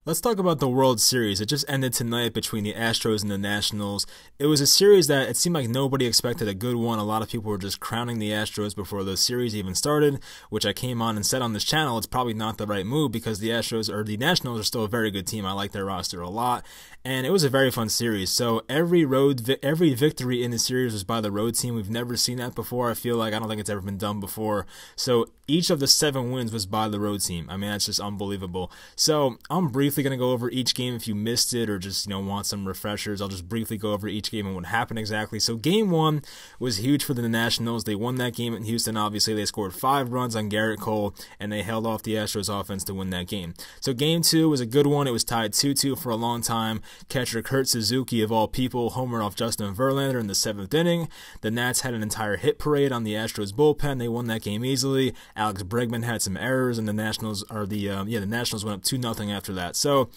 Let's talk about the World Series. It just ended tonight between the Astros and the Nationals. It was a series that it seemed like nobody expected a good one. A lot of people were just crowning the Astros before the series even started, which I came on and said on this channel it's probably not the right move because the Nationals are still a very good team. I like their roster a lot, and it was a very fun series. So every victory in the series was by the road team. We've never seen that before. I don't think it's ever been done before. So each of the 7 wins was by the road team. I mean, that's just unbelievable. So I'm briefly going to go over each game if you missed it or just want some refreshers. I'll just briefly go over each game and what happened exactly. So game 1 was huge for the Nationals. They won that game in Houston. Obviously, they scored 5 runs on Gerrit Cole, and they held off the Astros offense to win that game. So game 2 was a good one. It was tied 2-2 for a long time. Catcher Kurt Suzuki, of all people, homered off Justin Verlander in the 7th inning. The Nats had an entire hit parade on the Astros bullpen. They won that game easily. Alex Bregman had some errors, and the Nationals went up 2-0 after that. So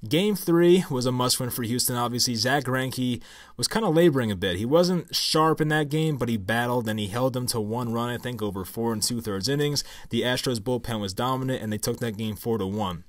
Game 3 was a must-win for Houston, obviously. Zack Greinke was kind of laboring a bit. He wasn't sharp in that game, but he battled, and he held them to 1 run, I think, over 4 2/3 innings. The Astros bullpen was dominant, and they took that game 4-1.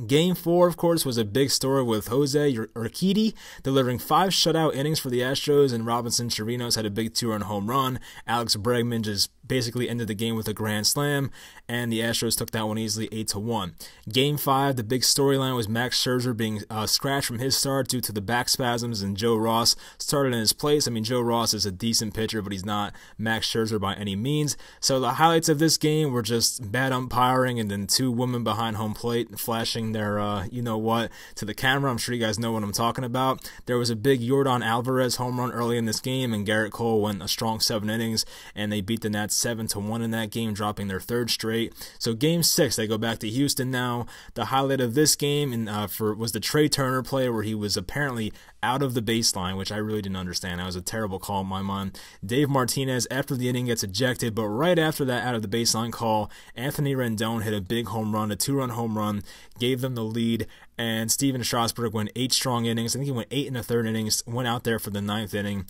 Game 4, of course, was a big story with Jose Urquidy delivering 5 shutout innings for the Astros, and Robinson Chirinos had a big 2-run home run. Alex Bregman just basically ended the game with a grand slam, and the Astros took that one easily 8-1. Game 5, the big storyline was Max Scherzer being scratched from his start due to the back spasms, and Joe Ross started in his place. I mean, Joe Ross is a decent pitcher, but he's not Max Scherzer by any means. So the highlights of this game were just bad umpiring and then 2 women behind home plate flashing their you-know-what to the camera. I'm sure you guys know what I'm talking about. There was a big Yordan Alvarez home run early in this game, and Gerrit Cole went a strong 7 innings, and they beat the Nats 7-1 in that game, dropping their 3rd straight. So game 6, they go back to Houston now. The highlight of this game was the Trey Turner play where he was apparently out of the baseline, which I really didn't understand. That was a terrible call in my mind. Dave Martinez, after the inning, gets ejected, but right after that out of the baseline call, Anthony Rendon hit a big home run, a 2-run home run, gave them the lead, and Steven Strasburg went 8 strong innings. I think he went 8 1/3 innings, went out there for the 9th inning,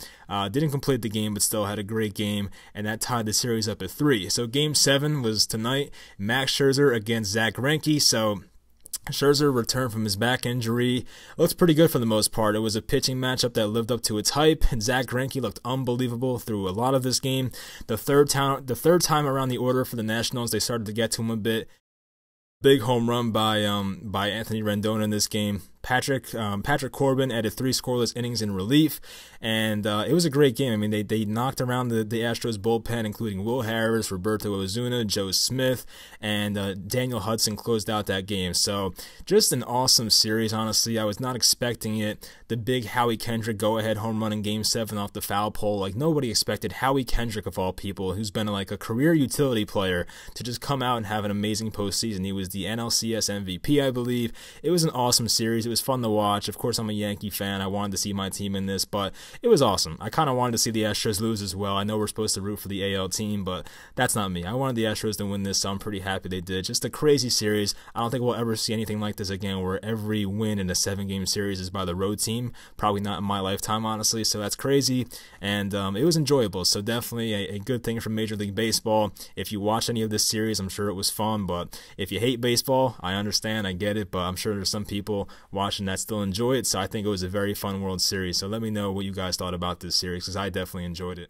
didn't complete the game, but still had a great game, and that tied the series up at 3. So game 7 was tonight, Max Scherzer against Zack Greinke. So Scherzer returned from his back injury. Looked pretty good for the most part. It was a pitching matchup that lived up to its hype, and Zack Greinke looked unbelievable through a lot of this game. The third time around the order for the Nationals, they started to get to him a bit. Big home run by Anthony Rendon in this game. Patrick Corbin added 3 scoreless innings in relief, and it was a great game. I mean, they knocked around the Astros bullpen, including Will Harris, Roberto Ozuna, Joe Smith, and Daniel Hudson closed out that game. So just an awesome series, honestly. I was not expecting it. The big Howie Kendrick go-ahead home run in Game 7 off the foul pole. Like, nobody expected Howie Kendrick, of all people, who's been like a career utility player, to just come out and have an amazing postseason. He was the NLCS MVP, I believe. It was an awesome series. It was fun to watch. Of course, I'm a Yankee fan. I wanted to see my team in this, but it was awesome. I kind of wanted to see the Astros lose as well. I know we're supposed to root for the AL team, but that's not me. I wanted the Astros to win this, so I'm pretty happy they did. Just a crazy series. I don't think we'll ever see anything like this again, where every win in a 7-game series is by the road team. Probably not in my lifetime, honestly, so that's crazy, and it was enjoyable. So definitely a good thing from Major League Baseball. If you watch any of this series, I'm sure it was fun, but if you hate baseball, I understand, I get it, but I'm sure there's some people watching that still enjoy it, so I think it was a very fun World Series. So let me know what you guys thought about this series, because I definitely enjoyed it.